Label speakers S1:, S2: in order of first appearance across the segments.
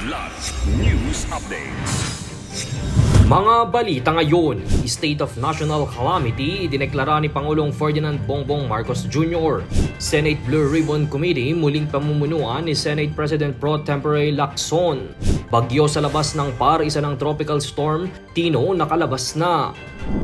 S1: Kidlat News Updates.
S2: Mga balita ngayon, State of National Calamity idineklara ni Pangulong Ferdinand Bongbong Marcos Jr. Senate Blue Ribbon Committee muling pamumunuan ni Senate President Pro Tempore Lacson. Bagyo sa labas ng PAR, isa ng tropical storm, Tino nakalabas na.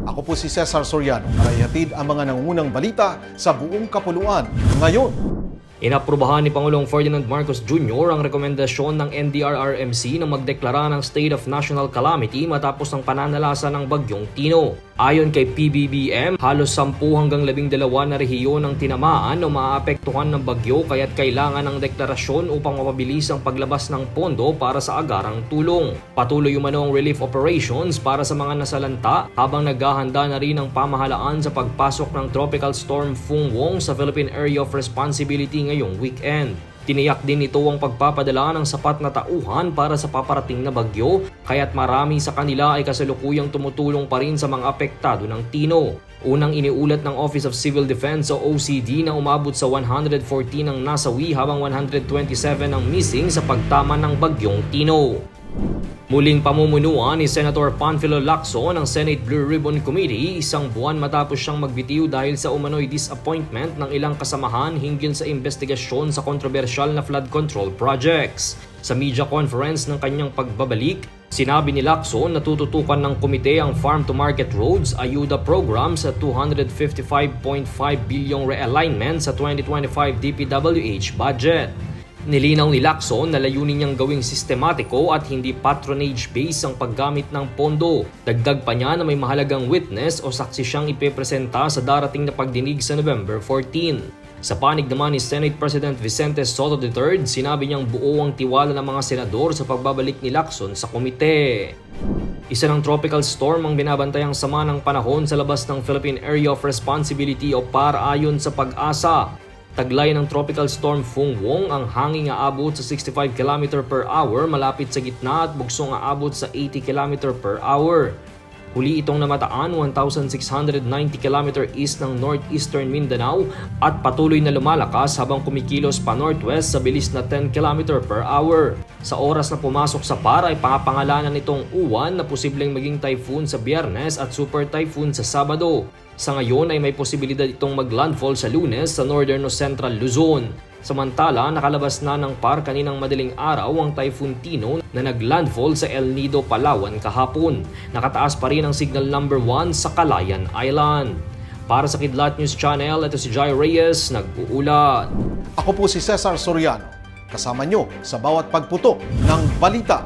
S3: Ako po si Cesar Soriano, para ihatid ang mga nangungunang balita sa buong kapuluan ngayon.
S2: Inaprubahan ni Pangulong Ferdinand Marcos Jr. ang rekomendasyon ng NDRRMC na magdeklara ng State of National Calamity matapos ang pananalasa ng bagyong Tino. Ayon kay PBBM, halos 10 hanggang 12 na rehiyon ang tinamaan o maaapektuhan ng bagyo kaya't kailangan ng deklarasyon upang mapabilis ang paglabas ng pondo para sa agarang tulong. Patuloy umano ang relief operations para sa mga nasalanta habang naghahanda na rin ang pamahalaan sa pagpasok ng Tropical Storm Fungwong sa Philippine Area of Responsibility ngayong weekend. Tiniyak din ito ang pagpapadala ng sapat na tauhan para sa paparating na bagyo, kaya't marami sa kanila ay kasalukuyang tumutulong pa rin sa mga apektado ng Tino. Unang iniulat ng Office of Civil Defense o OCD na umabot sa 114 ang nasawi habang 127 ang missing sa pagtama ng bagyong Tino. Muling pamumunuan ni Senator Panfilo Lacson ng Senate Blue Ribbon Committee isang buwan matapos siyang magbitiw dahil sa umano'y disappointment ng ilang kasamahan hinggil sa investigasyon sa kontrobersyal na flood control projects. Sa media conference ng kanyang pagbabalik, sinabi ni Lacson na tututukan ng komite ang Farm to Market Roads Ayuda Program sa 255.5 bilyong realignment sa 2025 DPWH budget. Nilinaw ni Lacson na layunin niyang gawing sistematiko at hindi patronage-based ang paggamit ng pondo. Dagdag pa niya na may mahalagang witness o saksi siyang ipepresenta sa darating na pagdinig sa November 14. Sa panig naman ni Senate President Vicente Soto III, sinabi niyang buo ang tiwala ng mga senador sa pagbabalik ni Lacson sa komite. Isa ng tropical storm ang binabantayang sama ng panahon sa labas ng Philippine Area of Responsibility o PAR ayon sa Pag-asa. Taglay ng Tropical Storm Fungwong ang hangin aabot sa 65 km per hour malapit sa gitna at bugsong aabot sa 80 km per hour. Huli itong namataan 1,690 km east ng northeastern Mindanao at patuloy na lumalakas habang kumikilos pa northwest sa bilis na 10 km per hour. Sa oras na pumasok sa PAR ay pangapangalanan itong Uwan na posibleng maging typhoon sa Biyernes at super typhoon sa Sabado. Sa ngayon ay may posibilidad itong maglandfall sa Lunes sa northern o central Luzon. Samantala, nakalabas na ng PAR kaninang madaling araw ang Typhoon Tino na naglandfall sa El Nido, Palawan kahapon. Nakataas pa rin ang signal number 1 sa Calayan Island. Para sa Kidlat News Channel, ito si Jai Reyes, nag-uulat.
S3: Ako po si Cesar Soriano, kasama nyo sa bawat pagputok ng balita.